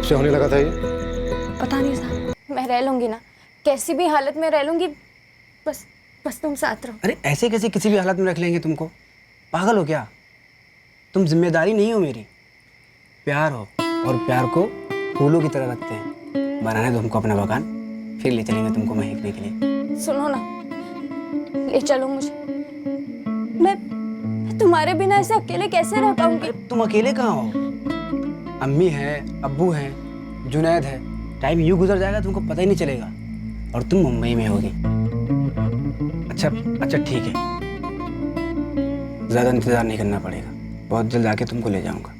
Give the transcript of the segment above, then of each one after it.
से होने लगा था ये? पता नहीं साहब, मैं रह लूंगी ना, कैसी भी हालत में रह लूंगी, बस बस तुम साथ रहो। अरे ऐसे कैसे किसी भी हालत में रख लेंगे तुमको? पागल हो क्या? तुम जिम्मेदारी नहीं हो मेरी, प्यार हो, और प्यार को फूलों की तरह रखते हैं। बनाने दो हमको अपना बगान, फिर ले चलेंगे तुमको महकने के लिए। सुनो ना, ले चलो मुझे। मैं तुम्हारे बिना ऐसे अकेले कैसे रह पाऊंगी? तुम अकेले कहाँ हो? अम्मी है, अब्बू हैं, जुनैद है। टाइम यूं गुजर जाएगा तुमको पता ही नहीं चलेगा, और तुम मुंबई में होगी। अच्छा अच्छा ठीक है, ज़्यादा इंतज़ार नहीं करना पड़ेगा, बहुत जल्द आके तुमको ले जाऊंगा।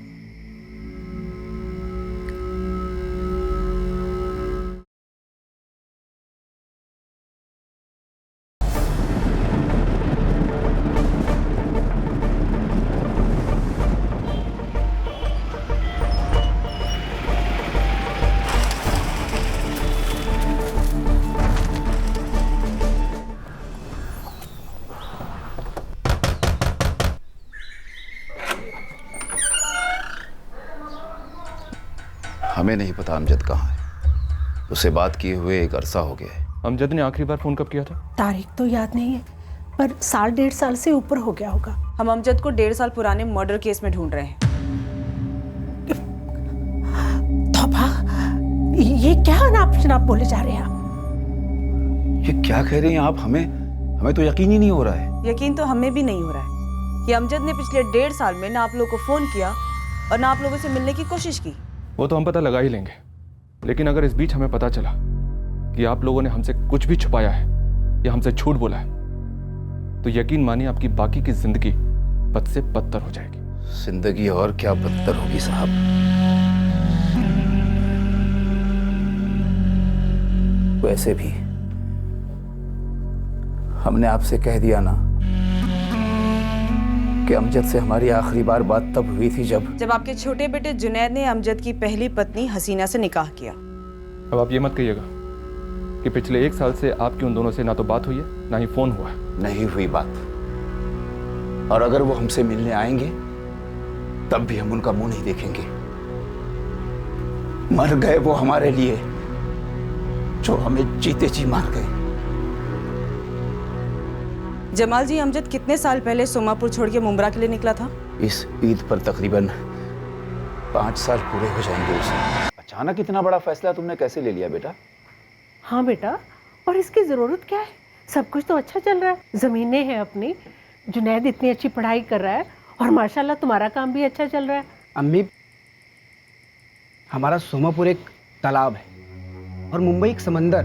हमें नहीं पता अमजद कहाँ है। उससे बात किए हुए एक अरसा हो गया है। अमजद ने आखिरी बार फोन कब किया था? तारीख तो याद नहीं है, पर 1.5 साल से ऊपर हो गया होगा। हम अमजद को 1.5 साल पुराने मर्डर केस में ढूंढ रहे हैं। तौबा, ये क्या अनाप शनाप बोले जा रहे हैं आप? ये क्या कह रही हैं आप? हमें तो यकीन ही नहीं हो रहा है। यकीन तो हमें भी नहीं हो रहा है कि अमजद ने पिछले 1.5 साल में ना आप लोगों को फोन किया और ना आप लोगों से मिलने की कोशिश की। वो तो हम पता लगा ही लेंगे, लेकिन अगर इस बीच हमें पता चला कि आप लोगों ने हमसे कुछ भी छुपाया है या हमसे झूठ बोला है, तो यकीन मानिए आपकी बाकी की जिंदगी बद से बदतर हो जाएगी। जिंदगी और क्या बदतर होगी साहब। वैसे भी हमने आपसे कह दिया ना कि अमजद से हमारी आखिरी बार बात तब हुई थी जब आपके छोटे बेटे जुनैद ने अमजद की पहली पत्नी हसीना से निकाह किया। अब आप ये मत कहिएगा कि पिछले 1 साल से आपकी उन दोनों से ना तो बात हुई है ना ही फोन हुआ है। नहीं हुई बात, और अगर वो हमसे मिलने आएंगे तब भी हम उनका मुंह नहीं देखेंगे। मर गए वो हमारे लिए जो हमें जीते जी मार गए। जमाल जी, अमजद कितने साल पहले सोमापुर छोड़ के मुंब्रा के लिए निकला था? इस ईद पर तकरीबन 5 साल पूरे हो जाएंगे उसे। अचानक इतना बड़ा फैसला तुमने कैसे ले लिया बेटा? हाँ बेटा, और इसकी जरूरत क्या है? सब कुछ तो अच्छा चल रहा है, जमीनें हैं अपनी, जुनैद इतनी अच्छी पढ़ाई कर रहा है, और माशाल्लाह तुम्हारा काम भी अच्छा चल रहा है। अम्मी, हमारा सोमापुर एक तालाब है और मुंबई एक समंदर,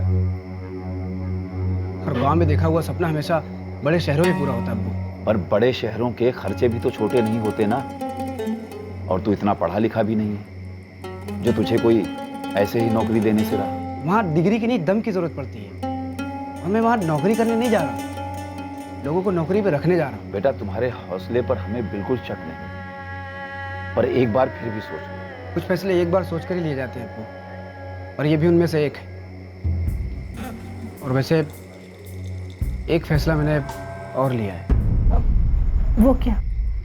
और गांव में देखा हुआ सपना हमेशा बड़े शहरों में पूरा होता है अब्बू। पर बड़े शहरों के खर्चे भी तो छोटे नहीं होते ना, और तू इतना पढ़ा लिखा भी नहीं है जो तुझे कोई ऐसे ही नौकरी देने से रहा। वहाँ डिग्री की नहीं, दम की जरूरत पड़ती है, और मैं वहाँ नौकरी करने नहीं जा रहा, लोगों को नौकरी पे रखने जा रहा हूँ। बेटा, तुम्हारे हौसले पर हमें बिल्कुल शक नहीं, पर एक बार फिर भी सोचो। कुछ फैसले एक बार सोच कर ही लिए जाते हैं अब्बू, और ये भी उनमें से एक है। और वैसे एक फैसला मैंने और लिया है। वो क्या?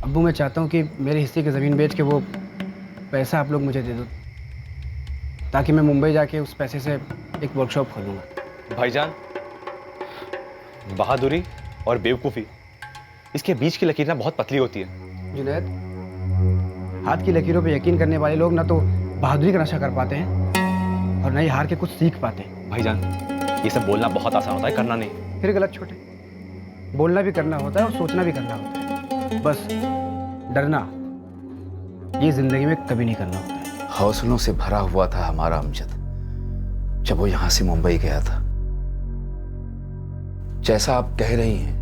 अब्बू, मैं चाहता हूँ कि मेरे हिस्से की ज़मीन बेच के वो पैसा आप लोग मुझे दे दो, ताकि मैं मुंबई जाके उस पैसे से एक वर्कशॉप खोलूँगा। भाईजान, बहादुरी और बेवकूफ़ी, इसके बीच की लकीर ना बहुत पतली होती है। जुनैद, हाथ की लकीरों पे यकीन करने वाले लोग ना तो बहादुरी का नशा कर पाते हैं और ना ही हार के कुछ सीख पाते हैं। भाईजान, ये सब बोलना बहुत आसान होता है, करना नहीं। फिर गलत छोटे, बोलना भी करना होता है और सोचना भी करना होता है, बस डरना ये जिंदगी में कभी नहीं करना होता है। हौसलों से भरा हुआ था हमारा अमजद जब वो यहां से मुंबई गया था। जैसा आप कह रही हैं,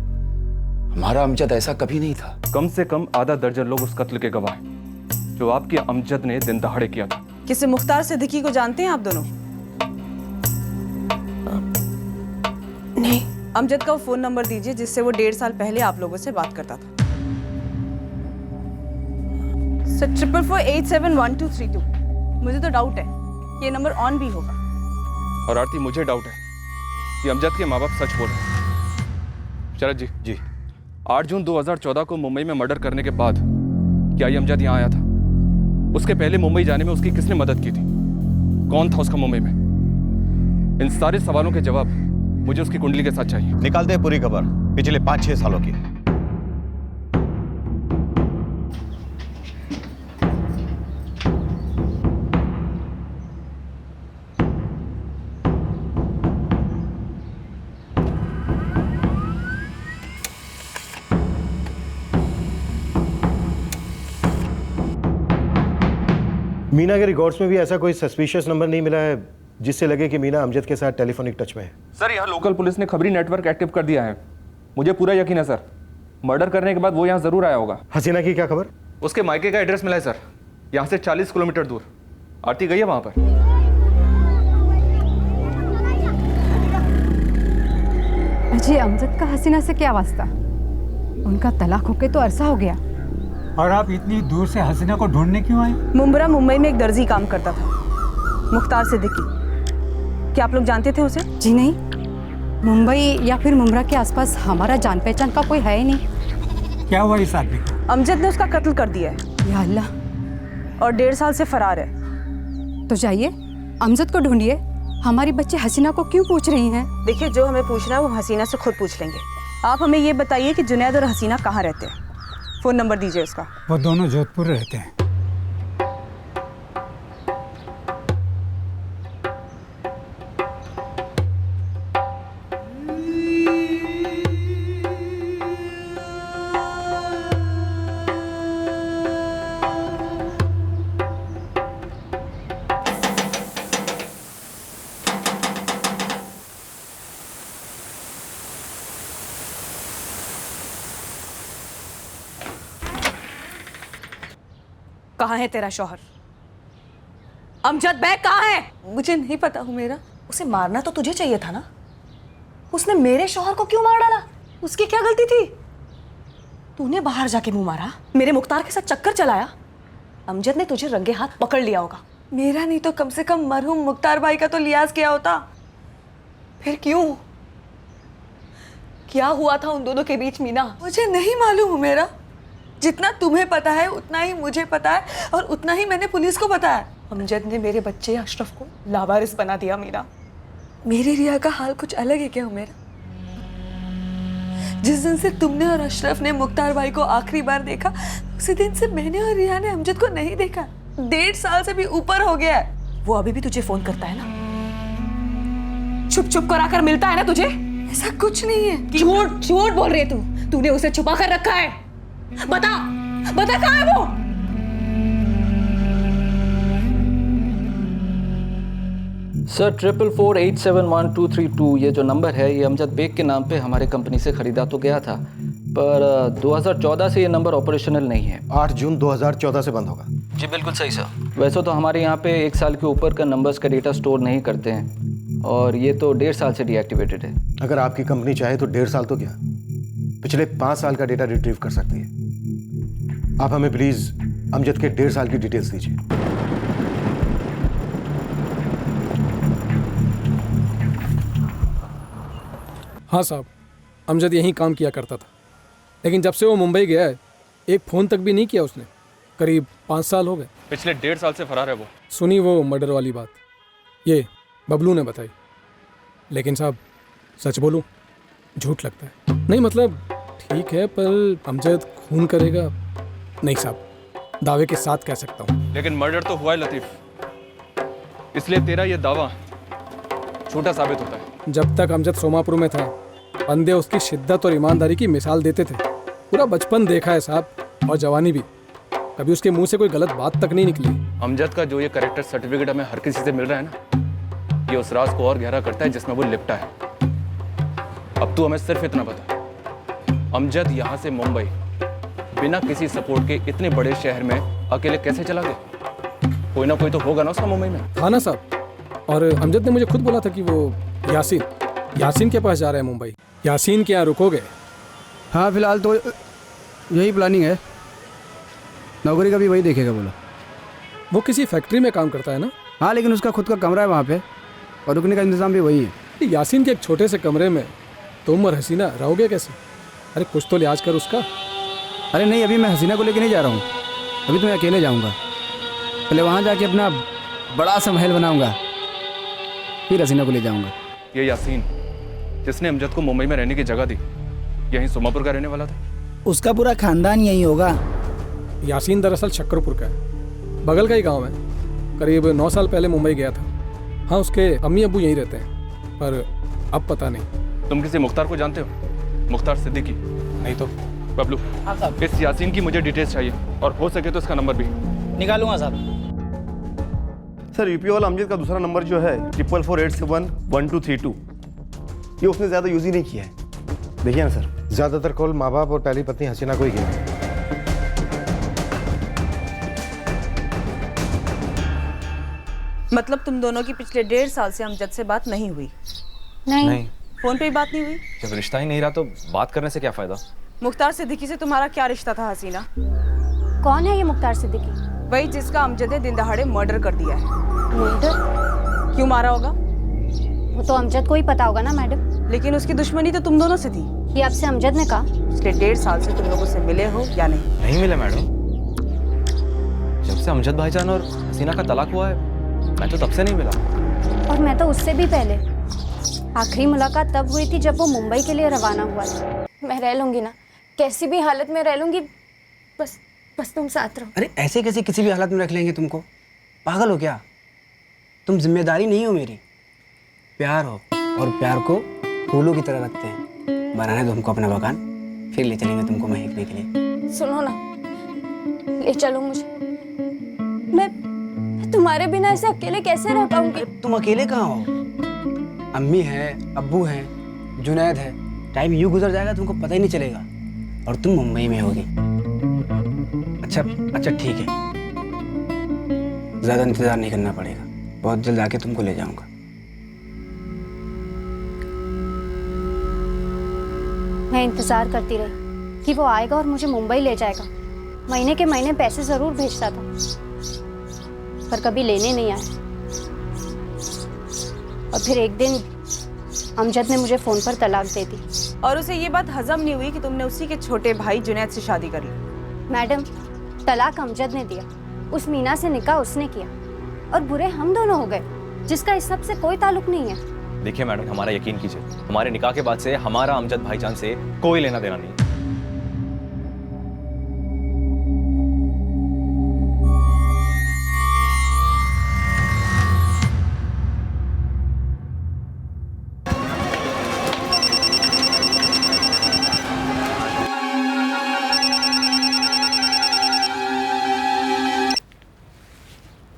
हमारा अमजद ऐसा कभी नहीं था। कम से कम आधा दर्जन लोग उस कत्ल के गवाह हैं जो आपके अमजद ने दिन दहाड़े किया था। किसी मुख्तार सिद्दीकी को जानते हैं आप दोनों? नहीं। अमजद का वो फोन नंबर दीजिए जिससे वो 1.5 साल पहले आप लोगों से बात करता था। 444871232। मुझे तो डाउट है ये नंबर ऑन भी होगा। और आरती, मुझे डाउट है कि अमजद के माँ बाप सच बोल रहे हैं। शरद जी, 8 जून 2014 को मुंबई में मर्डर करने के बाद क्या ये अमजद यहाँ आया था? उसके पहले मुंबई जाने में उसकी किसने मदद की थी? कौन था उसका मुंबई में? इन सारे सवालों के जवाब मुझे उसकी कुंडली के साथ चाहिए। निकालते हैं पूरी खबर पिछले 5-6 सालों की। मीना के रिकॉर्ड्स में भी ऐसा कोई सस्पिशियस नंबर नहीं मिला है जिससे लगे कि मीना अमजद के साथ टेलीफोनिक टच में है। सर, यहाँ लोकल पुलिस ने खबरी नेटवर्क एक्टिव कर दिया है। मुझे पूरा यकीन है सर, मर्डर करने के बाद वो यहाँ जरूर आया होगा। हसीना की क्या खबर? उसके मायके का एड्रेस मिला है सर, यहाँ से 40 किलोमीटर दूर। आरती गई है वहाँ पर। अजय, अमजद का हसीना से क्या वास्ता? उनका तलाक होके तो अरसा हो गया। और आप इतनी दूर से हसीना को ढूंढने क्यों आए? मुंबई में एक दर्जी काम करता था, मुख्तार सिद्दीकी। क्या आप लोग जानते थे उसे? जी नहीं, मुंबई या फिर मुमरा के आसपास हमारा जान पहचान का कोई है ही नहीं। क्या हुआ इस आदमी को? अमजद ने उसका कत्ल कर दिया है। या अल्लाह। और 1.5 साल से फरार है। तो जाइए, अमजद को ढूंढिए। हमारी बच्ची हसीना को क्यों पूछ रही हैं? देखिए, जो हमें पूछना है वो हसीना से खुद पूछ लेंगे। आप हमें ये बताइए कि जुनैद और हसीना कहाँ रहते हैं? फोन नंबर दीजिए उसका। वो दोनों जोधपुर रहते हैं। कहाँ है तेरा शौहर? अमजद बैग कहाँ है? मुझे नहीं पता हूँ मेरा। उसे मारना तो तुझे चाहिए था ना? उसने मेरे शौहर को क्यों मार डाला? उसकी क्या गलती थी? तूने बाहर जाके मुंह मारा, मेरे मुख्तार के साथ चक्कर चलाया। अमजद ने तुझे रंगे हाथ पकड़ लिया होगा। मेरा नहीं तो कम से कम मरहूम मुख्तार भाई का तो लिहाज किया होता। फिर क्यों? क्या हुआ था उन दोनों के बीच मीना? मुझे नहीं मालूम मेरा। जितना तुम्हें पता है उतना ही मुझे पता है, और उतना ही मैंने पुलिस को बताया। अमजद ने मेरे बच्चे अशरफ को लावारिस बना दिया मीरा। मेरी रिया का हाल कुछ अलग है क्या मेरा? जिस दिन से तुमने और अशरफ ने मुख्तार भाई को आखिरी बार देखा, उसी दिन से मैंने और रिया ने अमजद को नहीं देखा। 1.5 साल से भी ऊपर हो गया है। वो अभी भी तुझे फोन करता है ना? छुप छुप कर आकर मिलता है ना तुझे? ऐसा कुछ नहीं है। झूठ झूठ बोल रही है तू। तूने उसे छुपा कर रखा है। बता बता, कहाँ है वो? सर 4448712232 ये जो नंबर है, ये अमजद बेग के नाम पे हमारे कंपनी से ख़रीदा तो गया था, पर 2014 से ये नंबर ऑपरेशनल नहीं है। 8 जून 2014 से बंद होगा। जी बिल्कुल सही सर। वैसे तो हमारे यहाँ पे 1 साल के ऊपर का नंबर्स का डेटा स्टोर नहीं करते हैं, और ये तो 1.5 साल से डीएक्टिवेटेड है। अगर आपकी कंपनी चाहे तो 1.5 साल तो क्या, पिछले 5 साल का डेटा रिट्रीव कर सकती है। आप हमें प्लीज अमजद के 1.5 साल की डिटेल्स दीजिए। हाँ साहब, अमजद यहीं काम किया करता था, लेकिन जब से वो मुंबई गया है एक फ़ोन तक भी नहीं किया उसने। करीब 5 साल हो गए। पिछले 1.5 साल से फरार है वो। सुनी वो मर्डर वाली बात, ये बबलू ने बताई। लेकिन साहब सच बोलूं, झूठ लगता है। नहीं मतलब ठीक है, पर अमजद खून करेगा नहीं साहब, दावे के साथ कह सकता हूँ। लेकिन मर्डर तो हुआ है लतीफ़, इसलिए तेरा ये दावा झूठा साबित होता है। जब तक अमजद सोमापुर में था, बंदे उसकी शिद्दत और ईमानदारी की मिसाल देते थे। पूरा बचपन देखा है साहब, और जवानी भी। कभी उसके मुंह से कोई गलत बात तक नहीं निकली। अमजद का जो ये कैरेक्टर सर्टिफिकेट हमें हर किसी से मिल रहा है ना, ये उस राज को और गहरा करता है जिसमें वो लिपटा है। अब तू हमें सिर्फ इतना बता, अमजद यहाँ से मुंबई बिना किसी सपोर्ट के इतने बड़े शहर में अकेले कैसे चला गया? कोई ना कोई तो होगा ना उसका मुंबई में। था ना साहब, और अमजद ने मुझे खुद बोला था कि वो यासीन के पास जा रहा है मुंबई। यासीन के यहाँ रुकोगे? हाँ फिलहाल तो यही प्लानिंग है, नौकरी का भी वही देखेगा बोला। वो किसी फैक्ट्री में काम करता है ना? हाँ, लेकिन उसका खुद का कमरा है वहाँ पे, और रुकने का इंतजाम भी वही है। यासीन के एक छोटे से कमरे में तुम और हसीना रहोगे कैसे? अरे कुछ तो लिहाज कर उसका। अरे नहीं, अभी मैं हसीना को लेके नहीं जा रहा हूँ, अभी तो मैं अकेले जाऊँगा। पहले वहाँ जाके अपना बड़ा सा महल बनाऊंगा, फिर हसीना को ले जाऊंगा। ये यासीन जिसने अमजद को मुंबई में रहने की जगह दी, यहीं सुमापुर का रहने वाला था। उसका पूरा खानदान यही होगा। यासीन दरअसल शक्करपुर का है, बगल का ही गांव है। करीब 9 साल पहले मुंबई गया था। हाँ, उसके अम्मी अब्बू यहीं रहते हैं, पर अब पता नहीं। तुम किसी मुख्तार को जानते हो? मुख्तार सिद्दीकी? नहीं तो। बबलू, इस यासीन की मुझे डिटेल्स चाहिए और हो सके तो इसका नंबर भी। निकालूंगा साहब। सर, यूपी वाला अमजद का दूसरा नंबर जो है 4448711232, ये उसने ज़्यादा यूज़ ही नहीं किया है। देखिए ना सर, ज़्यादातर कॉल माँ बाप और पहली पत्नी हसीना को ही किया। मतलब तुम दोनों की पिछले 1.5 साल से अमजद से बात नहीं हुई? नहीं। फोन पे ही बात नहीं हुई? जब रिश्ता ही नहीं रहा तो बात करने से क्या फायदा? मुख्तार सिद्दीकी से तुम्हारा क्या रिश्ता था हसीना? कौन है ये मुख्तार सिद्दीकी? वही जिसका अमजद ने दिन दहाड़े मर्डर कर दिया है। मर्डर? क्यों मारा होगा? वो तो अमजद को ही पता होगा ना मैडम। लेकिन उसकी दुश्मनी तो तुम दोनों से थी। ये आपसे अमजद ने कहा? पिछले 1.5 साल से तुम लोगों से मिले हो या नहीं? नहीं मिले मैडम। जब से अमजद भाईजान और हसीना का तलाक हुआ है, मैं तो तब से नहीं मिला। और मैं तो उससे भी पहले। आखिरी मुलाकात तब हुई थी जब वो मुंबई के लिए रवाना हुआ था। मैं रह लूंगी ना, कैसी भी हालत में रह लूंगी, बस तुम साथ रहो। अरे ऐसे कैसे किसी भी हालत में रख लेंगे तुमको? पागल हो क्या? तुम जिम्मेदारी नहीं हो मेरी। प्यार हो, और प्यार को फूलों की तरह रखते हैं। बनाने दो हमको अपना बगान, फिर ले चलेंगे तुमको महकने के लिए। सुनो ना, ले चलो मुझे। मैं तुम्हारे बिना ऐसे अकेले कैसे रह पाऊंगी? तुम अकेले कहाँ हो? अम्मी है, अब्बू हैं, जुनैद है। टाइम यूं गुजर जाएगा तुमको पता ही नहीं चलेगा, और तुम मुंबई में होगी। अच्छा ठीक है, ज्यादा इंतजार नहीं करना पड़ेगा। बहुत जल्द आके तुमको ले जाऊंगा। मैं इंतजार करती रही कि वो आएगा और मुझे मुंबई ले जाएगा। महीने के महीने पैसे जरूर भेजता था, पर कभी लेने नहीं आया। और फिर एक दिन अमजद ने मुझे फोन पर तलाक दे दी। और उसे ये बात हजम नहीं हुई कि तुमने उसी के छोटे भाई जुनैद से शादी करी। मैडम, तलाक अमजद ने दिया, उस मीना से निकाह उसने किया, और बुरे हम दोनों हो गए, जिसका इस सब से कोई ताल्लुक नहीं है। देखिए मैडम, हमारा यकीन कीजिए, हमारे निकाह के बाद से हमारा अमजद भाईजान से कोई लेना देना नहीं।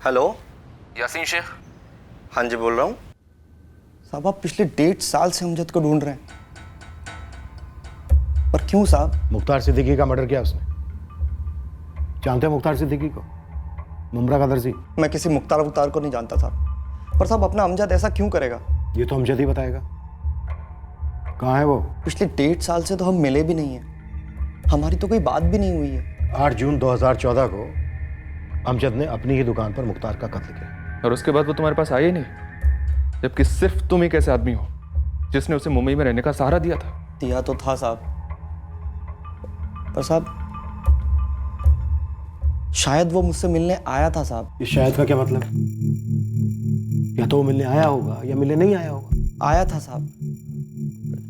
हेलो, यासीन शेख? हाँ जी बोल रहा हूँ। साहब, आप पिछले 1.5 साल से अमजद को ढूंढ रहे हैं, पर क्यों साहब? मुख्तार सिद्दीकी का मर्डर किया उसने। जानते हो मुख्तार सिद्दीकी को? मुमरा का दर्जी। मैं किसी मुख्तार को नहीं जानता साहब, पर साहब अपना अमजद ऐसा क्यों करेगा? ये तो अमजद ही बताएगा। कहाँ है वो? पिछले 1.5 साल से तो हम मिले भी नहीं हैं, हमारी तो कोई बात भी नहीं हुई है। 8 जून 2014 को अमजद ने अपनी ही दुकान पर मुख्तार का कत्ल किया। और उसके बाद वो तुम्हारे पास आए नहीं, जबकि सिर्फ तुम एक ऐसे आदमी हो जिसने उसे मुंबई में रहने का सहारा दिया था। दिया तो था साहब, पर साहब शायद वो मुझसे मिलने आया था साहब। ये शायद का क्या मतलब? या तो वो मिलने आया होगा या मिलने नहीं आया होगा। आया था साहब,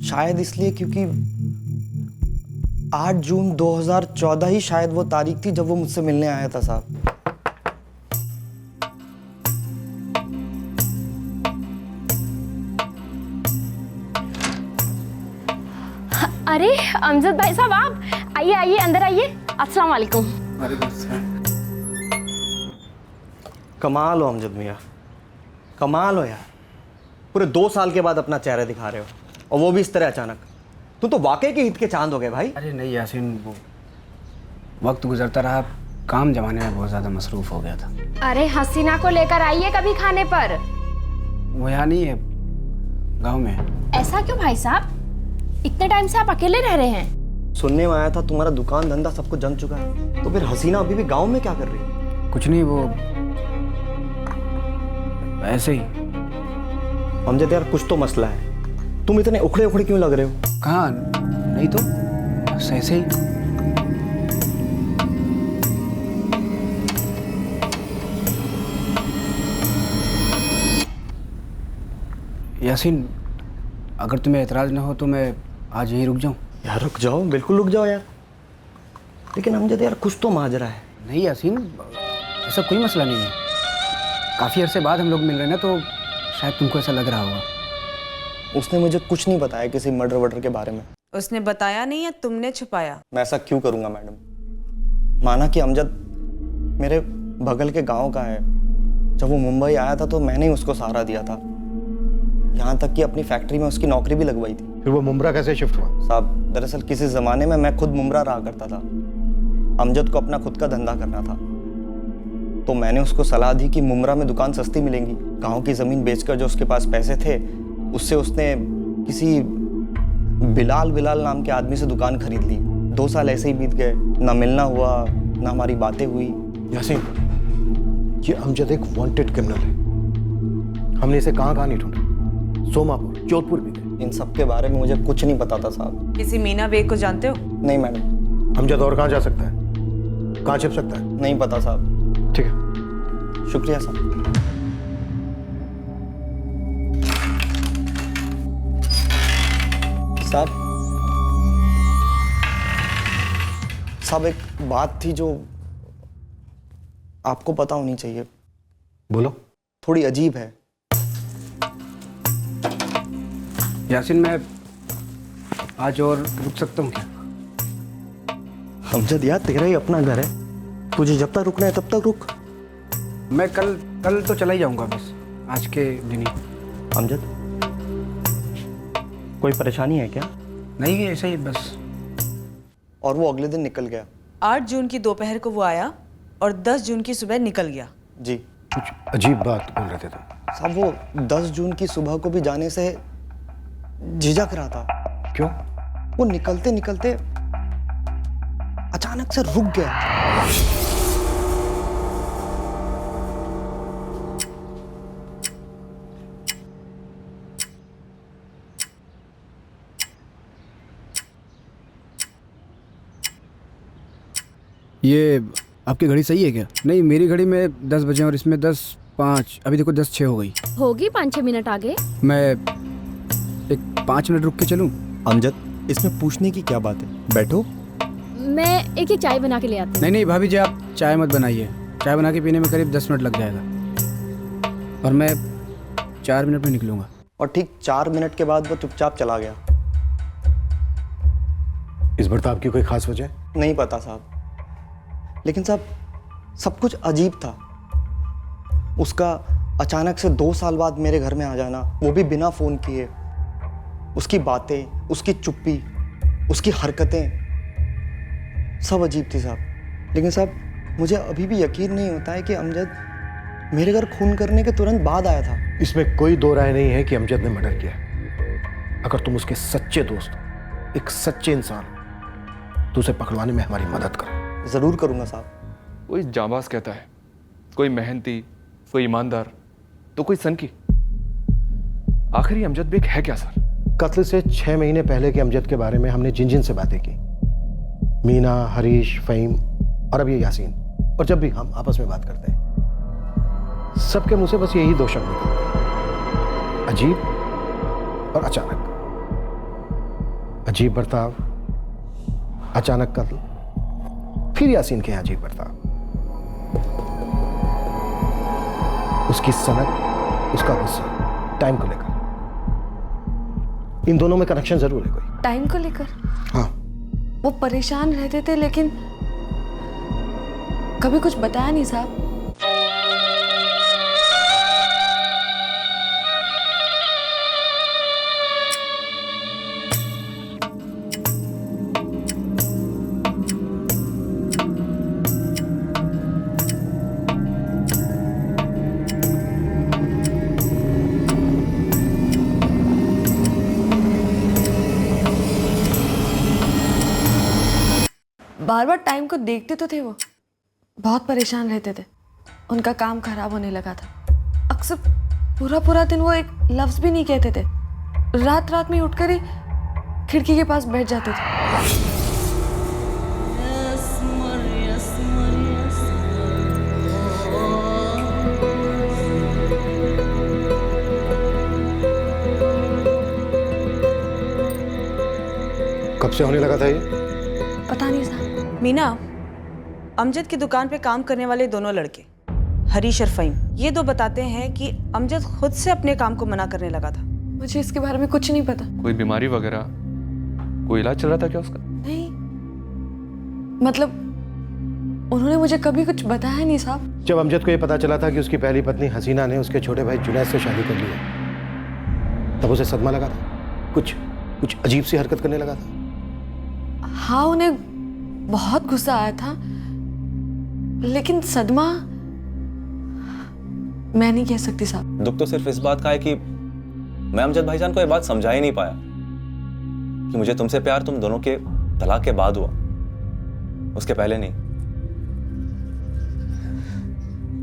शायद इसलिए क्योंकि 8 जून 2014 ही शायद वो तारीख थी जब वो मुझसे मिलने आया था साहब। अरे अमजद भाई साहब, आप आइए आइए, अंदर आइए। अस्सलाम वालेकुम। कमाल हो अमजद मियाँ, कमाल हो यार। पूरे 2 साल के बाद अपना चेहरा दिखा रहे हो, और वो भी इस तरह अचानक। तुम तो वाकई के हित के चांद हो गए भाई। अरे नहीं यासीन, वो वक्त गुजरता रहा, काम जमाने में बहुत ज़्यादा मसरूफ़ हो गया था। अरे हसीना को लेकर आइए कभी खाने पर। वो यहाँ नहीं है, गांव में है। ऐसा क्यों भाई साहब? इतने टाइम से आप अकेले रह रहे हैं? सुनने में आया था तुम्हारा दुकान धंधा सब कुछ जम चुका है, तो फिर हसीना अभी भी गांव में क्या कर रही है? कुछ नहीं, वो ऐसे ही। अमजद यार, कुछ तो मसला है, तुम इतने उखड़े उखड़े क्यों लग रहे हो? कहाँ, नहीं तो बस ऐसे ही। यासीन, अगर तुम्हें एतराज़ ना हो तो मैं आज यहीं रुक जाऊं? यार रुक जाओ, बिल्कुल रुक जाओ यार। लेकिन अमजद यार कुछ तो माजरा है। नहीं यासीन, ऐसा कोई मसला नहीं है। काफ़ी अरसे बाद हम लोग मिल रहे हैं ना, तो शायद तुमको ऐसा लग रहा होगा। उसने मुझे कुछ नहीं बताया किसी मर्डर वर्डर के बारे में। उसने बताया नहीं या तुमने छुपाया? मैं ऐसा क्यों करूंगा मैडम? माना कि अमजद मेरे बगल के गांव का है। जब वो मुंबई आया था तो मैंने ही उसको सहारा दिया था, यहाँ तक कि अपनी फैक्ट्री में उसकी नौकरी भी लगवाई थी। फिर वो मुमरा कैसे शिफ्ट हुआ? साहब दरअसल किसी ज़माने में मैं खुद मुमरा रहा करता था। अमजद को अपना खुद का धंधा करना था, तो मैंने उसको सलाह दी कि मुमरा में दुकान सस्ती मिलेंगी। गांव की ज़मीन बेचकर जो उसके पास पैसे थे, उससे उसने किसी बिलाल नाम के आदमी से दुकान खरीद ली। 2 साल ऐसे ही बीत गए, ना मिलना हुआ ना हमारी बातें हुई। यासीन, ये अमजद एक वांटेड क्रिमिनल है। हमने इसे कहाँ नहीं ढूंढा, सोमापुर, जोधपुर भी गए। इन सब के बारे में मुझे कुछ नहीं पता था साहब। किसी मीना बेग को जानते हो? नहीं मैडम। अमजद और कहाँ जा सकता है, कहाँ छिप सकता है? नहीं पता साहब। ठीक है, शुक्रिया साहब। साहब एक बात थी जो आपको पता होनी चाहिए। बोलो। थोड़ी अजीब है। यासीन, मैं आज और रुक सकता हूँ क्या? अमजद यार तेरा ही अपना घर है, तुझे जब तक रुकना है तब तक रुक। मैं कल तो चला ही जाऊँगा, बस आज के दिन ही। अमजद, कोई परेशानी है क्या? नहीं, ऐसा ही बस। और वो अगले दिन निकल गया। 8 जून की दोपहर को वो आया और 10 जून की सुबह निकल गया। जी। कुछ अजीब बात बोल रहे थे तुम। साहब वो 10 जून की सुबह को भी जाने से झिझक रहा था। क्यों? वो निकलते निकलते अचानक से रुक गया। ये आपकी घड़ी सही है क्या? नहीं, मेरी घड़ी में 10 बजे और इसमें 10:05। अभी देखो 10:06 हो गई। होगी 5-6 मिनट आगे। मैं एक 5 मिनट रुक के चलूं? अमजद, इसमें पूछने की क्या बात है, बैठो। मैं एक चाय बना के ले आती हूँ। नहीं भाभी जी, आप चाय मत बनाइए। चाय बना के पीने में करीब 10 मिनट लग जाएगा और मैं 4 मिनट में निकलूंगा। और ठीक 4 मिनट के बाद वो चुपचाप चला गया। इस बर्ताव की कोई खास वजह? नहीं पता साहब, लेकिन साहब सब कुछ अजीब था। उसका अचानक से 2 साल बाद मेरे घर में आ जाना, वो भी बिना फ़ोन किए। उसकी बातें, उसकी चुप्पी, उसकी हरकतें सब अजीब थी साहब। लेकिन साहब मुझे अभी भी यकीन नहीं होता है कि अमजद मेरे घर खून करने के तुरंत बाद आया था। इसमें कोई दो राय नहीं है कि अमजद ने मर्डर किया। अगर तुम उसके सच्चे दोस्त हो, एक सच्चे इंसान हो, तो उसे पकड़वाने में हमारी मदद करो। ज़रूर करूँगा साहब। कोई जाबाज कहता है, कोई मेहनती, कोई ईमानदार, तो कोई सनकी। आखिर ये अमजद बेग है क्या सर? कत्ल से 6 महीने पहले के अमजद के बारे में हमने जिन जिन से बातें की, मीना, हरीश, फ़हीम और अब ये यासीन, और जब भी हम आपस में बात करते हैं सबके मुंह से बस यही 2 शब्द निकलते हैं, अजीब और अचानक। अजीब बर्ताव, अचानक कत्ल, फिर यासीन के अजीब बर्ताव। उसकी सनक, उसका गुस्सा, टाइम को लेकर। इन दोनों में कनेक्शन जरूर है कोई। टाइम को लेकर? हाँ। वो परेशान रहते थे लेकिन कभी कुछ बताया नहीं साहब। बार बार टाइम को देखते तो थे वो, बहुत परेशान रहते थे। उनका काम खराब होने लगा था। अक्सर पूरा दिन वो एक लफ्ज भी नहीं कहते थे। रात रात में उठकर ही खिड़की के पास बैठ जाते थे। कब से होने लगा था ये? पता नहीं साहब। मीना, अमजद की दुकान पे काम करने वाले दोनों लड़के हरीश और फहीम, ये दो बताते हैं कि अमजद खुद से अपने काम को मना करने लगा था। मुझे इसके बारे में कुछ नहीं पता। कोई बीमारी वगैरह, कोई इलाज चल रहा था क्या उसका? नहीं, मतलब उन्होंने मुझे कभी कुछ बताया नहीं साहब। जब अमजद को ये पता चला था कि उसकी पहली पत्नी हसीना ने उसके छोटे भाई जुनैद से शादी कर ली है, तब उसे सदमा लगा था, कुछ अजीब सी हरकत करने लगा था। हाँ, उन्हें बहुत गुस्सा आया था, लेकिन सदमा मैं नहीं कह सकती साहब। दुख तो सिर्फ इस बात का है कि मैं अमजद भाईजान को ये बात समझा ही नहीं पाया कि मुझे तुमसे प्यार तुम दोनों के तलाक के बाद हुआ, उसके पहले नहीं।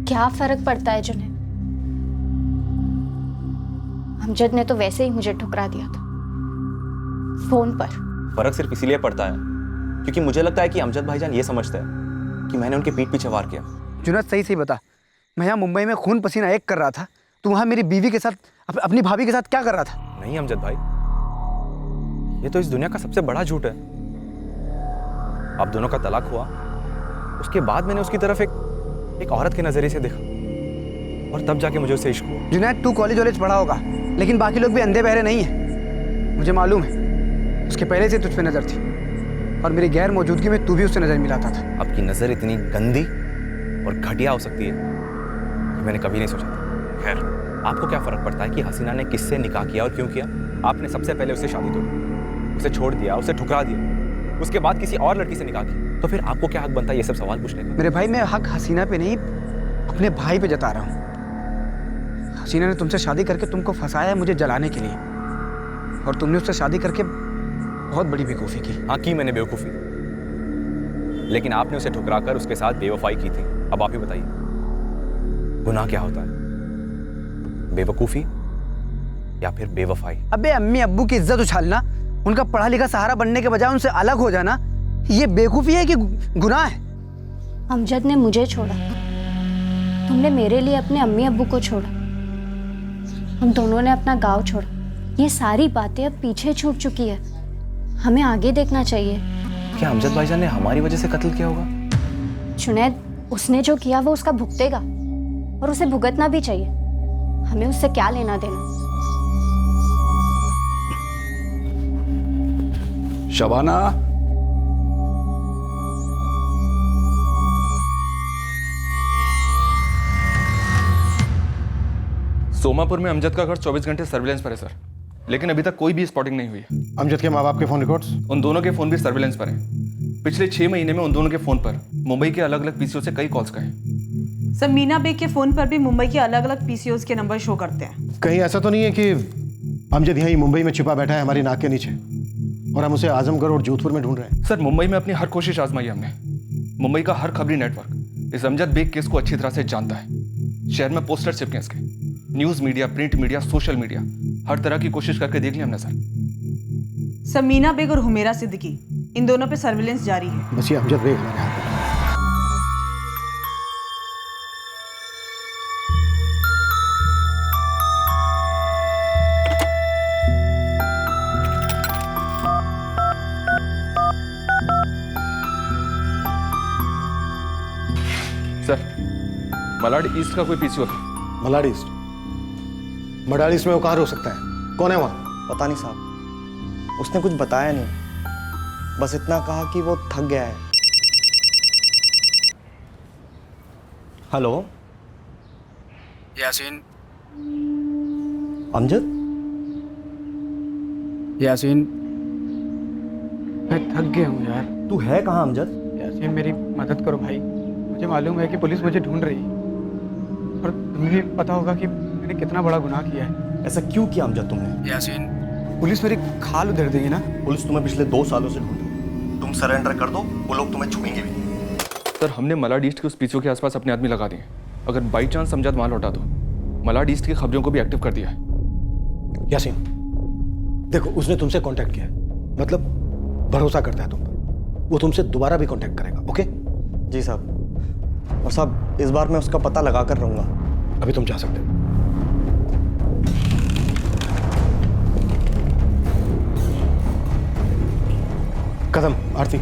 क्या फर्क पड़ता है जुनैद? अमजद ने तो वैसे ही मुझे ठुकरा दिया था फोन पर। फर्क सिर्फ इसीलिए पड़ता है क्योंकि मुझे लगता है कि अमजद भाईजान ये समझते हैं कि मैंने उनके पीठ पीछे वार किया। जुनैद सही बता, मैं यहाँ मुंबई में खून पसीना एक कर रहा था, तू वहाँ मेरी बीवी के साथ, अपनी भाभी के साथ क्या कर रहा था? नहीं अमजद भाई, ये तो इस दुनिया का सबसे बड़ा झूठ है। आप दोनों का तलाक हुआ, उसके बाद मैंने उसकी तरफ एक औरत के नजरिए से देखा और तब जाके मुझे उससे इश्क हुआ। जुनैद, तू कॉलेज पढ़ा होगा, लेकिन बाकी लोग भी अंधे बहरे नहीं है। मुझे मालूम है उसके पहले से तुझ पे नजर थी और मेरी गैर मौजूदगी में तू भी उससे नजर मिलाता था। आपकी नजर इतनी गंदी और घटिया हो सकती है कि मैंने कभी नहीं सोचा था। खैर, आपको क्या फर्क पड़ता है कि हसीना ने किससे निकाह किया और क्यों किया? आपने सबसे पहले उससे शादी तोड़ी, उसे छोड़ दिया, उसे ठुकरा दिया, उसके बाद किसी और लड़की से निकाह की, तो फिर आपको क्या हक बनता है ये सब सवाल पूछने का? मेरे भाई, मैं हक हसीना पे नहीं, अपने भाई पे जता रहा हूँ। हसीना ने तुमसे शादी करके तुमको फंसाया है मुझे जलाने के लिए, और तुमने उससे शादी करके बहुत बड़ी बेवकूफ़ी की। हाँ, की मैंने बेवकूफ़ी, लेकिन आपने उसे ठुकरा कर उसके साथ बेवफाई की थी। अब आप ही बताइए, गुनाह क्या होता है, बेवकूफ़ी या फिर बेवफाई? अबे अम्मी अब्बू की इज्जत उछालना, उनका पढ़ा लिखा सहारा बनने के बजाय उनसे अलग हो जाना, ये बेवकूफ़ी है कि गुनाह है? अमजद ने मुझे छोड़ा, तुमने मेरे लिए अपने अम्मी अब्बू को छोड़ा, हम दोनों ने अपना गांव छोड़ा। ये सारी बातें अब पीछे छूट चुकी है, हमें आगे देखना चाहिए। क्या अमजद भाईजान ने हमारी वजह से कत्ल किया होगा? जुनैद, उसने जो किया वो उसका भुगतेगा, और उसे भुगतना भी चाहिए। हमें उससे क्या लेना देना। शबाना, सोमापुर में अमजद का घर 24 घंटे सर्विलेंस पर है सर, लेकिन अभी तक कोई भी स्पॉटिंग नहीं हुई है। अमजद के माँ बाप के फोन रिकॉर्ड्स? उन दोनों के फोन भी सर्विलेंस पर हैं। पिछले 6 महीने में उन दोनों के फोन पर मुंबई के अलग अलग पीसीओ से कई कॉल्स गए। सर, मीना बेग के फोन पर भी मुंबई के अलग अलग पीसीओज के नंबर शो करते हैं। कहीं ऐसा तो नहीं है कि अमजद यहीं मुंबई में छिपा बैठा है हमारी नाक के नीचे और हम उसे आजमगढ़ और जोधपुर में ढूंढ रहे हैं? सर, मुंबई में अपनी हर कोशिश आजमाई हमने। मुंबई का हर खबरी नेटवर्क इस अमजद बेग केस को अच्छी तरह से जानता है। शहर में पोस्टर चिपके इसके, news media, print media, social media, हर तरह की कोशिश करके देख लिया हमने सर। सर, मीना बेग और हुमेरा सिद्दीकी, इन दोनों पे सर्विलेंस जारी है। बस ये अमजद बेग हमारे हाथ में। सर, मलाड ईस्ट का कोई पीसीओ था? मलाड ईस्ट? मलाड ईस्ट में वो कहाँ हो सकता है? कौन है वहाँ? पता नहीं साहब, उसने कुछ बताया नहीं, बस इतना कहा कि वो थक गया है। हेलो यासीन। अमजद? यासीन, मैं थक गया हूँ यार। तू है कहाँ अमजद? यासीन, मेरी मदद करो भाई, मुझे मालूम है कि पुलिस मुझे ढूंढ रही है और तुम्हें भी पता होगा कि मैंने कितना बड़ा गुनाह किया है। ऐसा क्यों किया अमजद तुमने? यासीन, पुलिस मेरी खाल उधेड़ देगी ना। पुलिस तुम्हें पिछले 2 सालों से ढूंढती, तुम सरेंडर कर दो, वो लोग तुम्हें छुएंगे भी नहीं। सर, हमने मलाड ईस्ट के उस पीसीओ के आसपास अपने आदमी लगा दिए। अगर बाई चांस अमजद वहां लौटा तो मलाड ईस्ट की खबरों को भी एक्टिव कर दिया है। यासीन, देखो उसने तुमसे कांटेक्ट किया है, मतलब भरोसा करता है तुम पर, वो तुमसे दोबारा भी कांटेक्ट करेगा। ओके? जी साहब, और साहब इस बार मैं उसका पता लगा कर रहूंगा। अभी तुम जा सकते हो। कदम, आरती,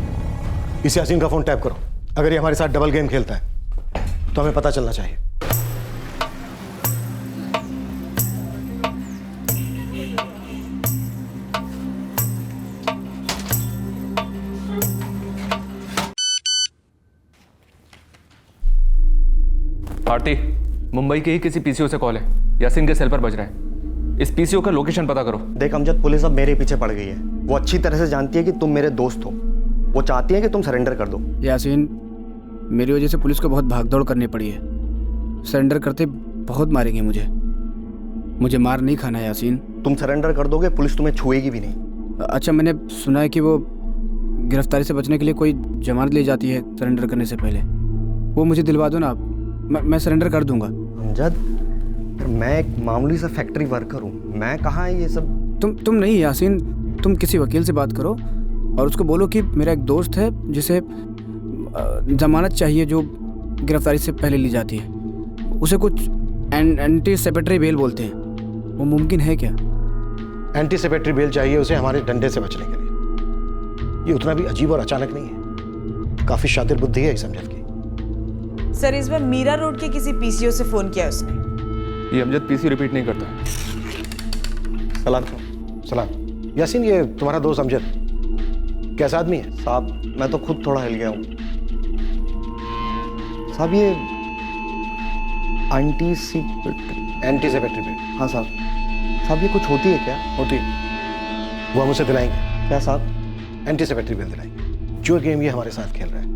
इस यासीन का फोन टैप करो। अगर ये हमारे साथ डबल गेम खेलता है तो हमें पता चलना चाहिए। आरती, मुंबई के ही किसी पीसीओ से कॉल है, यासीन के सेल पर बज रहा है। इस पीसीओ का लोकेशन पता करो। देख अमजद, पुलिस अब मेरे पीछे पड़ गई है। वो अच्छी तरह से जानती है कि तुम मेरे दोस्त हो। वो चाहती है कि तुम सरेंडर कर दो। यासीन, मेरी वजह से पुलिस को बहुत भागदौड़ करनी पड़ी है। सरेंडर करते बहुत मारेंगे मुझे मार नहीं खाना है यासीन। तुम सरेंडर कर दोगे, पुलिस तुम्हें छुएगी भी नहीं। अच्छा, मैंने सुना है कि वो गिरफ्तारी से बचने के लिए कोई जमानत ली जाती है सरेंडर करने से पहले। वो मुझे दिलवा दो ना आप, मैं सरेंडर कर दूंगा। अमजद, मैं एक मामूली सा फैक्ट्री वर्कर हूँ, मैं कहाँ है ये सब। तुम नहीं यासीन, तुम किसी वकील से बात करो और उसको बोलो कि मेरा एक दोस्त है जिसे जमानत चाहिए जो गिरफ्तारी से पहले ली जाती है। उसे कुछ एंटीसिपेटरी बेल बोलते हैं, वो मुमकिन है क्या? एंटीसिपेटरी बेल चाहिए उसे हमारे डंडे से बचने के लिए। ये उतना भी अजीब और अचानक नहीं है, काफी शातिर बुद्धि है इस अमजद की। सर, इस बार मीरा रोड के किसी पीसीओ से फोन किया उसने। ये अमजद पीसी रिपीट नहीं करता। सलाम। सलाम। यासीन, ये तुम्हारा दोस्त अमजद कैसा आदमी है? साहब, मैं तो खुद थोड़ा हिल गया हूँ। साहब, ये एंटीसिपेटरी बेल। हाँ साहब। साहब, ये कुछ होती है क्या? होती है, वो हम उसे दिलाएंगे। क्या साहब? एंटीसिपेटरी बेल दिलाएंगे। जो गेम ये हमारे साथ खेल रहा है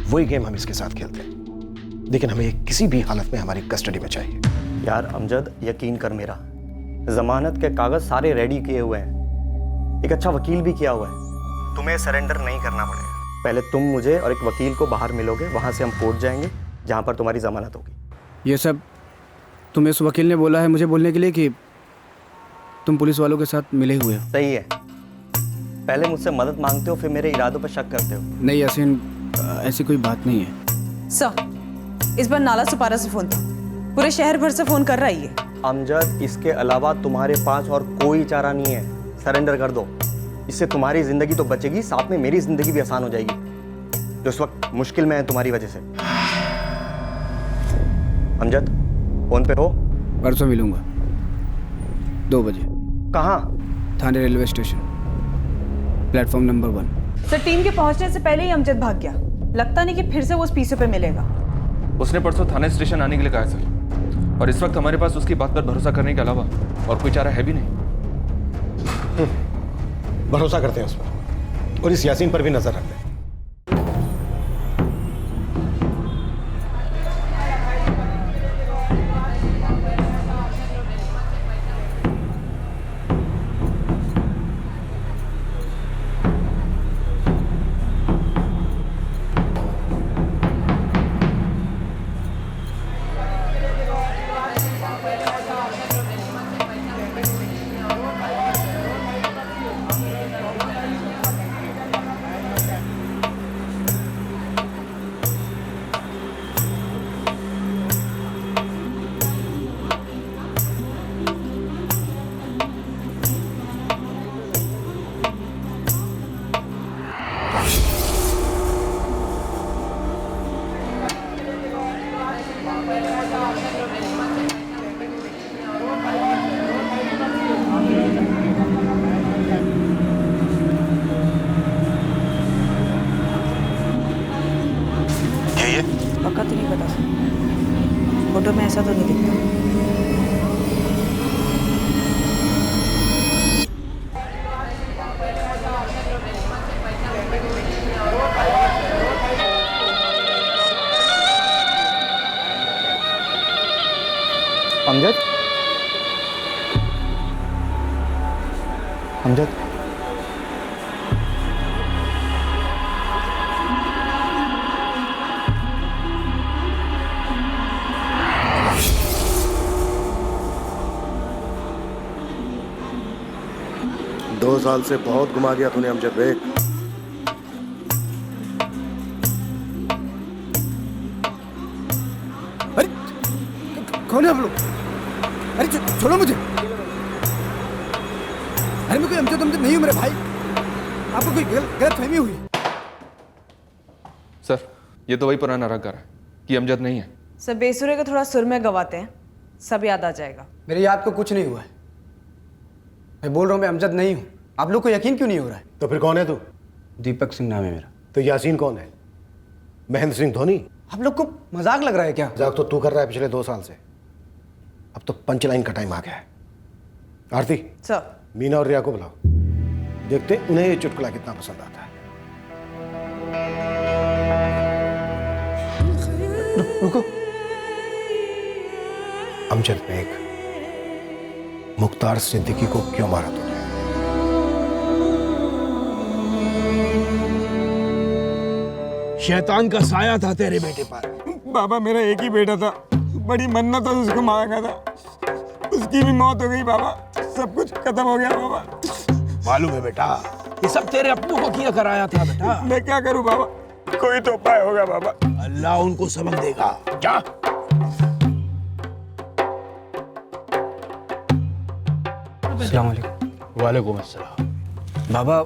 वही गेम हम इसके साथ खेलते हैं, लेकिन हमें ये किसी भी हालत में हमारी कस्टडी में चाहिए। यार अमजद, यकीन कर मेरा, जमानत के कागज सारे रेडी किए हुए हैं, एक अच्छा वकील भी किया हुआ है। तुम्हें सरेंडर नहीं करना पड़ेगा। पहले तुम मुझे और एक वकील को बाहर मिलोगे, वहां से हम कोर्ट जाएंगे जहां पर तुम्हारी जमानत होगी। ये सब तुम्हें उस वकील ने बोला है मुझे बोलने के लिए कि तुम पुलिस वालों के साथ मिले हुए हो? सही है। पहले मुझसे मदद मांगते हो, फिर मेरे इरादों पर शक करते हो। नहीं यासीन, ऐसी कोई बात नहीं है। सर, इस बार नाला सुपारा से फोन था, पूरे शहर भर से फोन कर रहा है ये। अमजद, इसके अलावा तुम्हारे पास और कोई चारा नहीं है। सरेंडर कर दो, इससे तुम्हारी जिंदगी तो बचेगी, साथ में मेरी जिंदगी भी आसान हो जाएगी, जो इस वक्त मुश्किल में है तुम्हारी वजह से। अमजद, फोन पे हो? परसों मिलूंगा 2 बजे। कहाँ? Thane railway station, platform number 1। Sir, team के पहुंचने से पहले ही अमजद भाग गया। लगता नहीं कि फिर से वो उस पीसीओ पे मिलेगा। उसने परसों थाने स्टेशन आने के लिए कहा है सर, और इस वक्त हमारे पास उसकी बात पर भरोसा करने के अलावा और कोई चारा है भी नहीं। भरोसा करते हैं उस पर और इस यासीन पर भी नजर रखते हैं। पक्का तो नहीं पता सर, फोटो में ऐसा तो नहीं दिखता। अमजद, अमजद, दो साल से बहुत घुमा गया तूने अमजद बेग। अरे कौन है आप लोग? अरे छोड़ो मुझे। अरे मैं कोई अमजद नहीं हूँ मेरे भाई। आपको कोई गलतफहमी हुई? सर ये तो वही पुराना रगड़ है कि अमजद नहीं है। सब बेसुरे को थोड़ा सुर में गवाते हैं, सब याद आ जाएगा। मेरी याद को कुछ नहीं हुआ है। मैं बोल रहा हूँ मैं अमजद नहीं हूँ। आप लोग को यकीन क्यों नहीं हो रहा है? तो फिर कौन है तू? दीपक सिंह नाम है मेरा। तो यासीन कौन है? महेंद्र सिंह धोनी? आप लोग को मजाक लग रहा है क्या? मजाक तो तू कर रहा है पिछले 2 साल से। अब तो पंच लाइन का टाइम आ गया है। आरती सर, मीना और रिया को बुलाओ, देखते उन्हें ये चुटकुला कितना पसंद आता है। रुको। अमजद बेग, मुख्तार सिद्दीकी को क्यों मारा तूने? शैतान का साया था तेरे बेटे पर। बाबा मेरा एक ही बेटा था, बड़ी मन्नत से उसको मांगा था, उसकी भी मौत हो गई बाबा। सब कुछ खत्म हो गया बाबा। मालूम है बेटा, ये सब तेरे अपनों को किया कराया था बेटा। मैं क्या करूं बाबा, कोई तो उपाय होगा बाबा। अल्लाह उनको सबक देगा। जा। अस्सलाम वालेकुम। वालेकुम अस्सलाम। बाबा,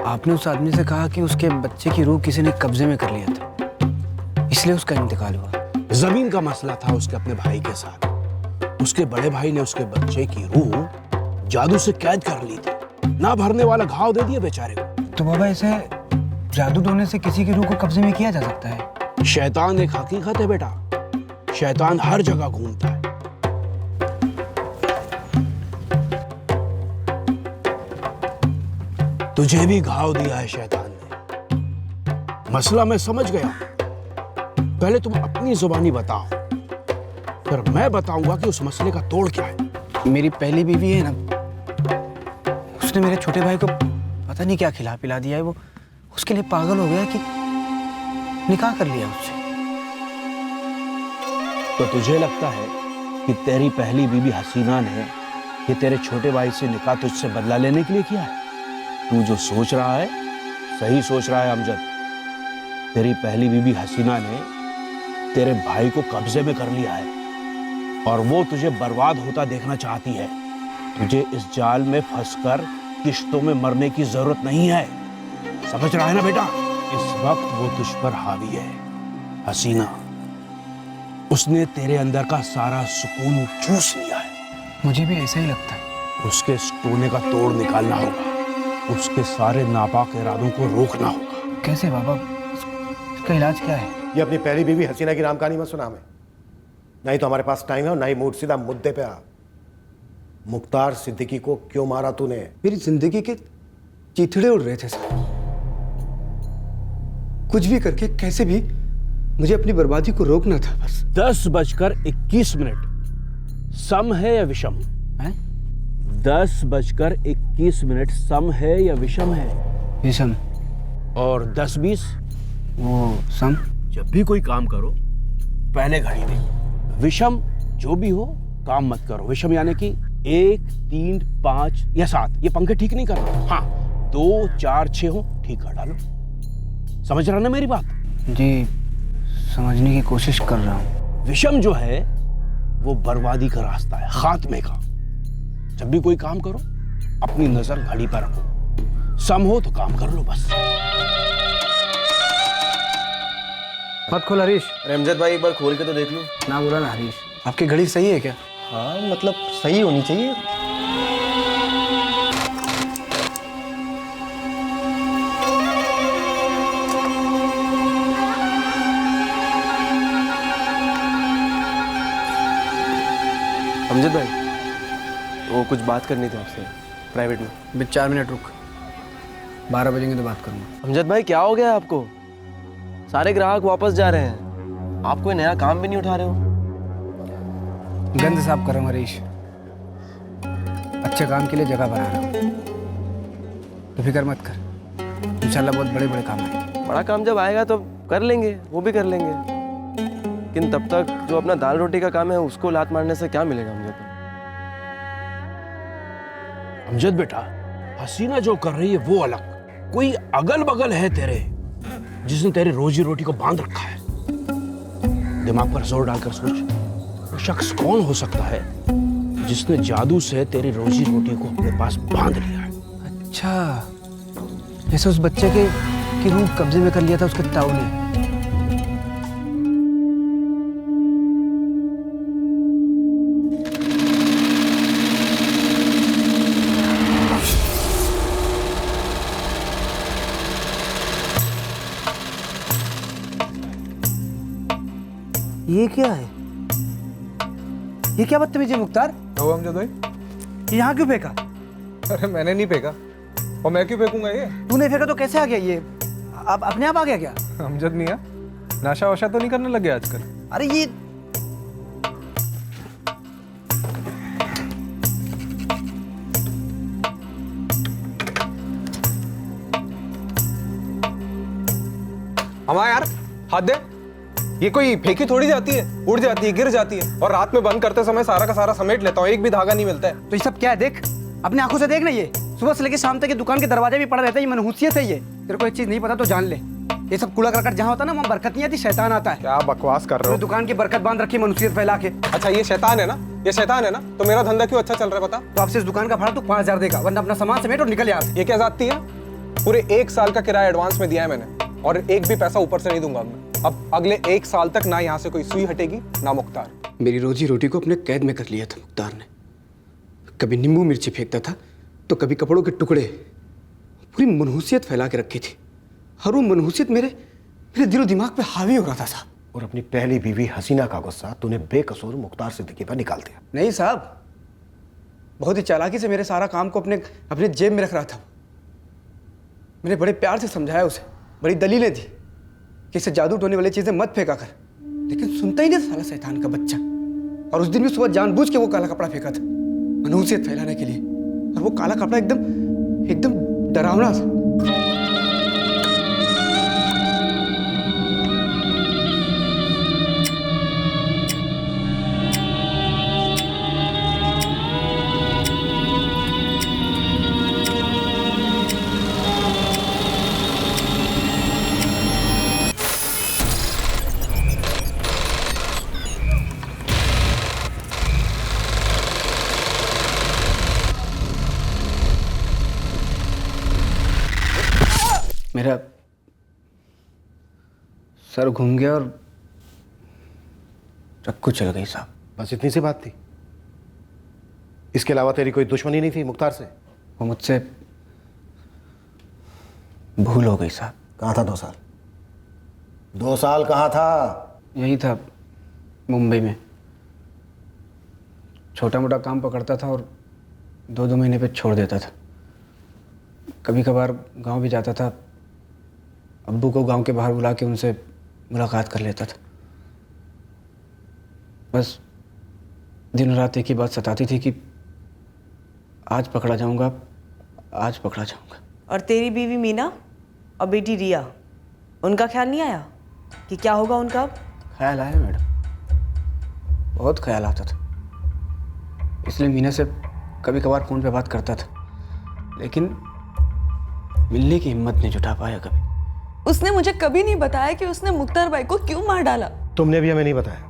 आपने उस आदमी से कहा कि उसके बच्चे की रूह किसी ने कब्जे में कर लिया था, इसलिए उसका इंतकाल हुआ। जमीन का मसला था उसके अपने भाई के साथ। उसके बड़े भाई ने उसके बच्चे की रूह जादू से कैद कर ली थी, ना भरने वाला घाव दे दिया बेचारे को। तो बाबा ऐसे जादू टोने से किसी की रूह को कब्जे में किया जा सकता है? शैतान एक हकीकत है बेटा, शैतान हर जगह घूमता है। तुझे भी घाव दिया है शैतान ने। मसला मैं समझ गया, पहले तुम अपनी जुबानी बताओ, फिर मैं बताऊंगा कि उस मसले का तोड़ क्या है। मेरी पहली बीवी है ना, उसने मेरे छोटे भाई को पता नहीं क्या खिला पिला दिया है। वो उसके लिए पागल हो गया कि निकाह कर लिया उससे। तो तुझे लगता है कि तेरी पहली बीवी हसीना ने ये तेरे छोटे भाई से निकाह तुझसे बदला लेने के लिए किया है? तू जो सोच रहा है सही सोच रहा है अमजद। तेरी पहली बीवी हसीना ने तेरे भाई को कब्जे में कर लिया है और वो तुझे बर्बाद होता देखना चाहती है। तुझे इस जाल में फंसकर किश्तों में मरने की जरूरत नहीं है, समझ रहा है ना बेटा? इस वक्त वो तुझ पर हावी है हसीना। उसने तेरे अंदर का सारा सुकून चूस लिया है। मुझे भी ऐसा ही लगता है। उसके इस टोने का तोड़ निकालना होगा, उसके सारे नापाक इरादों को रोकना होगा। कैसे बाबा? इसका इलाज क्या है? ये अपनी पहली बीवी हसीना की राम कहानी मत सुना हमें, नहीं तो हमारे पास टाइम है और ना ही मूड। सीधा मुद्दे पे आ। मुख्तार सिद्दीकी को क्यों मारा तूने? मेरी जिंदगी के चीथड़े उड़ रहे थे सर। कुछ भी करके कैसे भी मुझे अपनी बर्बादी को रोकना था बस। 10:21 सम है या विषम है? 10:21 सम है या विषम है? विषम। और 10:20 वो सम। जब भी कोई काम करो पहले घड़ी देखो। विषम जो भी हो काम मत करो। विषम यानी कि 1, 3, 5 या 7 ये पंखे ठीक नहीं कर रहा। हाँ 2, 4, 6 हो ठीक कर डालो। समझ रहा ना मेरी बात? जी समझने की कोशिश कर रहा हूँ। विषम जो है वो बर्बादी का रास्ता है, खात्मे का। जब भी कोई काम करो अपनी नजर घड़ी पर रखो। सम हो तो काम कर लो बस। मत खोल हरीश। अमजद भाई एक बार खोल के तो देख लो ना। बोला ना हरीश, आपकी घड़ी सही है क्या? हाँ मतलब सही होनी चाहिए। अमजद भाई वो कुछ बात करनी थी आपसे प्राइवेट में। बस 4 मिनट रुक, 12 बजेंगे तो बात करूंगा। अमजद भाई क्या हो गया आपको? सारे ग्राहक वापस जा रहे हैं, आप कोई नया काम भी नहीं उठा रहे हो। गंद साफ कर रहा हूँ हरीश, अच्छे काम के लिए जगह बना रहा हूँ। तो फिक्र मत कर, इंशाल्लाह बहुत बड़े बड़े काम आएंगे। बड़ा काम जब आएगा तो कर लेंगे, वो भी कर लेंगे, लेकिन तब तक जो अपना दाल रोटी का काम है उसको लात मारने से क्या मिलेगा अमजद? अमजद बेटा, हसीना जो कर रही है वो अलग, कोई अगल बगल है तेरे जिसने तेरे रोजी रोटी को बांध रखा है। दिमाग पर जोर डालकर सोच, वो शख्स कौन हो सकता है जिसने जादू से तेरी रोजी रोटी को अपने पास बांध लिया है? अच्छा जैसे उस बच्चे के की रूह कब्जे में कर लिया था उसके ताऊ ने। ये क्या है? ये क्या बदतमीजी है मुख्तार? तो अमजद भाई, ये यहाँ क्यों फेंका? अरे मैंने नहीं फेंका, और मैं क्यों फेंकूंगा ये? तूने फेंका तो कैसे आ गया ये? अब अपने आप आ गया क्या? अमजद मियाँ, नशा वशा तो नहीं करने लगे आजकल? अरे ये हमारा यार हाथ दे। ये कोई फेंकी थोड़ी जाती है, उड़ जाती है, गिर जाती है, और रात में बंद करते समय सारा का सारा समेट लेता हूँ, एक भी धागा नहीं मिलता है। तो ये सब क्या है? देख अपनी आंखों से देख ना, ये सुबह से लेकर शाम तक ये दुकान के दरवाजे भी पड़ा रहता है। ये मनहूसियत है। ये तेरे को एक चीज नहीं पता तो जान ले, ये सब कूड़ा करकट जहाँ होता है ना वहाँ बरकत नहीं आती, शैतान आता है। क्या बकवास कर रहे हो? दुकान की बरकत बांध रखी मनहूसियत फैला के। अच्छा ये शैतान है ना, ये शैतान है ना, तो मेरा धंधा क्यों अच्छा चल रहा है बता? तो आपसे इस दुकान का भाड़ा तू 5,000 देगा, वरना अपना सामान समेट और निकल यहाँ से। ये क्या जाती है? पूरे 1 साल का किराया एडवांस में दिया है मैंने, और एक भी पैसा ऊपर से नहीं दूंगा मैं। अब अगले 1 साल तक ना यहाँ से कोई सुई हटेगी ना मुख्तार। मेरी रोजी रोटी को अपने कैद में कर लिया था मुख्तार ने। कभी नींबू मिर्ची फेंकता था तो कभी कपड़ों के टुकड़े। पूरी मनहूसियत फैला के रखी थी, हर वो मनहूसियत मेरे दिलो दिमाग पे हावी हो रहा था साहब। और अपनी पहली बीवी हसीना का गुस्सा तूने बेकसूर मुख्तार सिद्दीकी पर निकाल दिया। नहीं साहब, बहुत ही चालाकी से मेरे सारा काम को अपने जेब में रख रहा था। मैंने बड़े प्यार से समझाया उसे, बड़ी दलीलें दी कि इसे जादू टोने वाली चीजें मत फेंका कर, लेकिन सुनता ही नहीं साला शैतान का बच्चा। और उस दिन भी सुबह जानबूझ के वो काला कपड़ा फेंका था मनहूसियत फैलाने के लिए, और वो काला कपड़ा एकदम डरावना था। मेरा सर घूम गया और चक्कू चल गई साहब। बस इतनी सी बात थी? इसके अलावा तेरी कोई दुश्मनी नहीं थी मुख्तार से? वो मुझसे भूल हो गई साहब। कहाँ था 2 साल? 2 साल कहाँ था? यही था मुंबई में, छोटा मोटा काम पकड़ता था और 2-2 महीने पे छोड़ देता था। कभी कभार गांव भी जाता था, अब्बू को गांव के बाहर बुला के उनसे मुलाकात कर लेता था। बस दिन रात एक ही बात सताती थी कि आज पकड़ा जाऊंगा, आज पकड़ा जाऊंगा। और तेरी बीवी मीना और बेटी रिया, उनका ख्याल नहीं आया कि क्या होगा उनका अब? ख्याल आया मैडम, बहुत ख्याल आता था। इसलिए मीना से कभी कभार फ़ोन पे बात करता था, लेकिन मिलने की हिम्मत नहीं जुटा पाया कभी। उसने मुझे कभी नहीं बताया कि उसने मुख्तार भाई को क्यों मार डाला। तुमने भी हमें नहीं बताया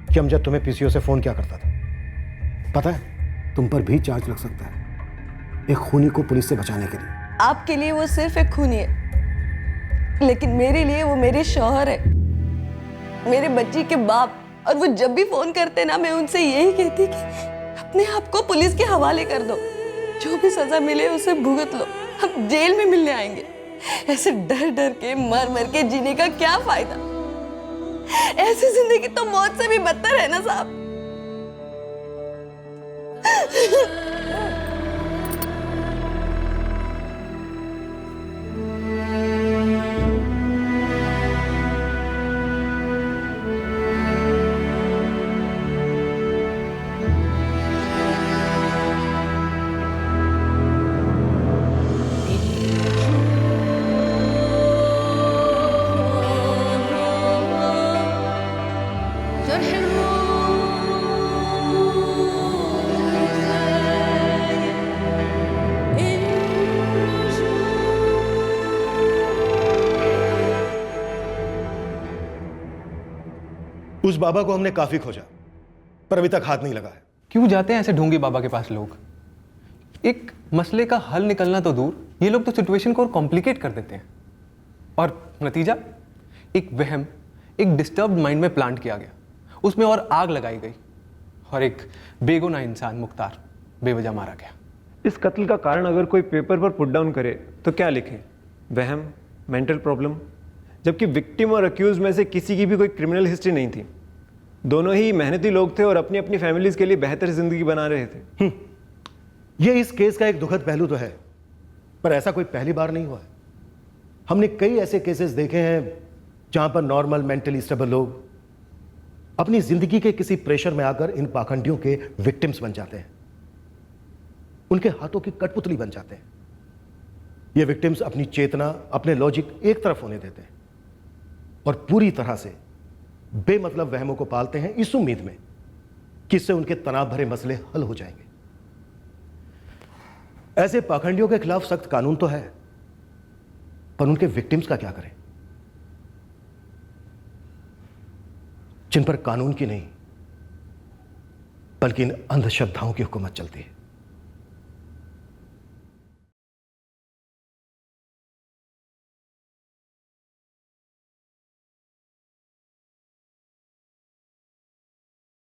कि अमजद तुम्हें पीसीओ से फोन क्या करता था। पता है तुम पर भी चार्ज लग सकता है, एक खूनी को पुलिस से बचाने के लिए। आपके लिए वो सिर्फ एक खूनी है, लेकिन मेरे लिए वो मेरे शौहर है, मेरे बच्ची के बाप। और वो जब भी फोन करते ना, मैं उनसे यही कहती कि अपने आप को पुलिस के हवाले कर दो, जो भी सजा मिले उसे भुगत लो, हम जेल में मिलने आएंगे। ऐसे डर डर के मर मर के जीने का क्या फायदा? ऐसी जिंदगी तो मौत से भी बदतर है ना साहब। उस बाबा को हमने काफी खोजा, पर अभी तक हाथ नहीं लगा है। क्यों जाते हैं ऐसे ढोंगी बाबा के पास लोग? एक मसले का हल निकलना तो दूर, ये लोग तो सिचुएशन को और कॉम्प्लिकेट कर देते हैं, और नतीजा एक वहम, एक डिस्टर्ब्ड माइंड में प्लांट किया गया, उसमें और आग लगाई गई, और एक बेगुनाह इंसान मुख्तार बेवजह मारा गया। इस कत्ल का कारण अगर कोई पेपर पर पुट डाउन करे तो क्या लिखे? वहम, मेंटल प्रॉब्लम, जबकि विक्टिम और अक्यूज में से किसी की भी कोई क्रिमिनल हिस्ट्री नहीं थी। दोनों ही मेहनती लोग थे और अपनी अपनी फैमिलीज के लिए बेहतर जिंदगी बना रहे थे। ये इस केस का एक दुखद पहलू तो है, पर ऐसा कोई पहली बार नहीं हुआ है। हमने कई ऐसे केसेस देखे हैं जहां पर नॉर्मल मेंटली स्टेबल लोग अपनी जिंदगी के किसी प्रेशर में आकर इन पाखंडियों के विक्टिम्स बन जाते हैं, उनके हाथों की कठपुतली बन जाते हैं। ये विक्टिम्स अपनी चेतना, अपने लॉजिक एक तरफ होने देते हैं और पूरी तरह से बेमतलब वहमों को पालते हैं इस उम्मीद में कि इससे उनके तनाव भरे मसले हल हो जाएंगे। ऐसे पाखंडियों के खिलाफ सख्त कानून तो है, पर उनके विक्टिम्स का क्या करें, जिन पर कानून की नहीं बल्कि इन अंधश्रद्धाओं की हुकूमत चलती है।